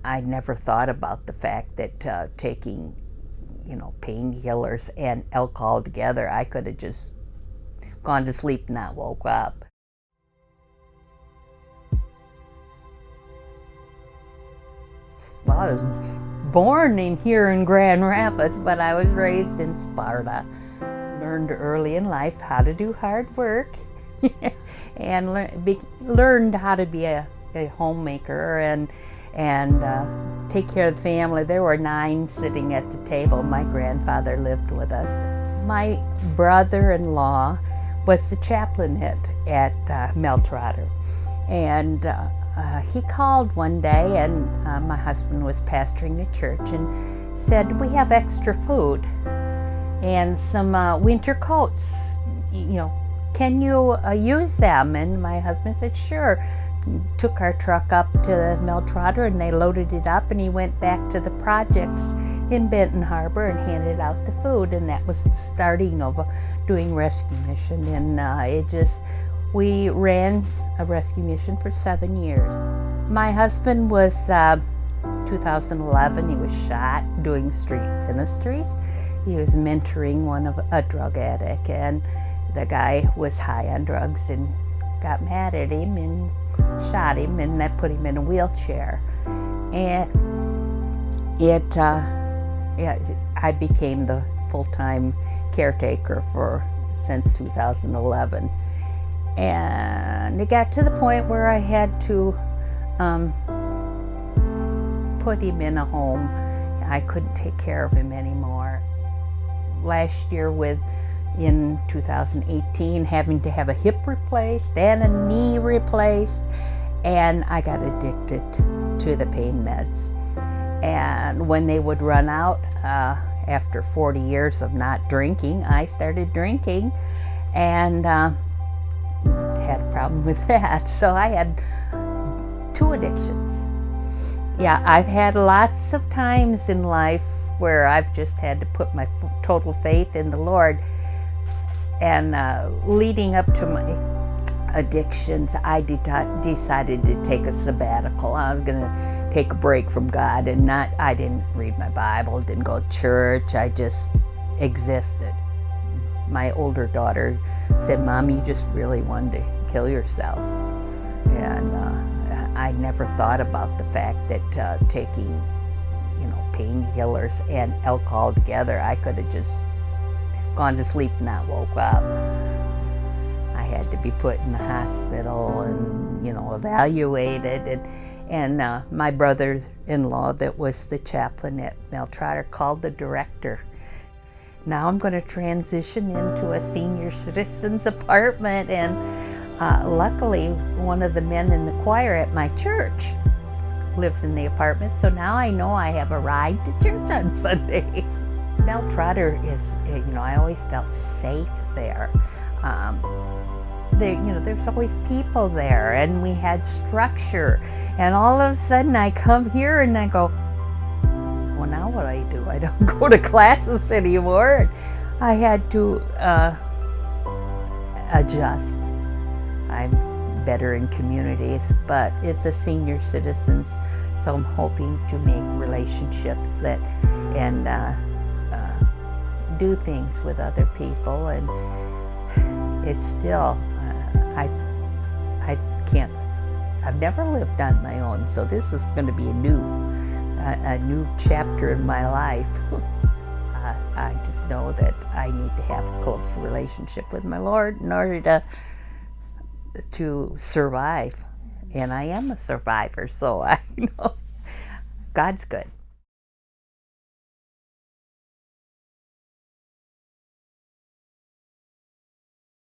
I never thought about the fact that taking, painkillers and alcohol together, I could have just gone to sleep and not woke up. Well, I was born here in Grand Rapids, but I was raised in Sparta. Learned early in life how to do hard work and learned how to be a homemaker and take care of the family. There were 9 sitting at the table. My grandfather lived with us. My brother-in-law was the chaplain at Mel Trotter, and he called one day, and my husband was pastoring the church, and said, "We have extra food and some winter coats. Can you use them?" And my husband said, "Sure." Took our truck up to Mel Trotter, and they loaded it up, and he went back to the projects in Benton Harbor and handed out the food, and that was the starting of doing rescue mission. And we ran a rescue mission for 7 years. My husband was 2011, he was shot doing street ministries. He was mentoring a drug addict, and the guy was high on drugs and got mad at him and shot him, and that put him in a wheelchair. And I became the full-time caretaker since 2011. And it got to the point where I had to put him in a home. I couldn't take care of him anymore. Last year, in 2018, having to have a hip replaced and a knee replaced, and I got addicted to the pain meds. And when they would run out, after 40 years of not drinking, I started drinking, and had a problem with that. So I had 2 addictions. Yeah, I've had lots of times in life where I've just had to put my total faith in the Lord. And leading up to my addictions, I decided to take a sabbatical. I was going to take a break from God, and I didn't read my Bible, didn't go to church. I just existed. My older daughter said, "Mom, you just really wanted to kill yourself." And I never thought about the fact that taking, painkillers and alcohol together, I could have just gone to sleep and not woke up. I had to be put in the hospital and, evaluated. And my brother-in-law that was the chaplain at Mel Trotter called the director. Now I'm going to transition into a senior citizens apartment, and luckily one of the men in the choir at my church lives in the apartment, so now I know I have a ride to church on Sunday. Mel Trotter is, I always felt safe there. There's always people there, and we had structure. And all of a sudden I come here and I go, well, now what do? I don't go to classes anymore. I had to adjust. I'm better in communities, but it's a senior citizens, so I'm hoping to make relationships and do things with other people. And it's still, I've never lived on my own, so this is going to be a new chapter in my life. I just know that I need to have a close relationship with my Lord in order to survive. And I am a survivor, so I know God's good.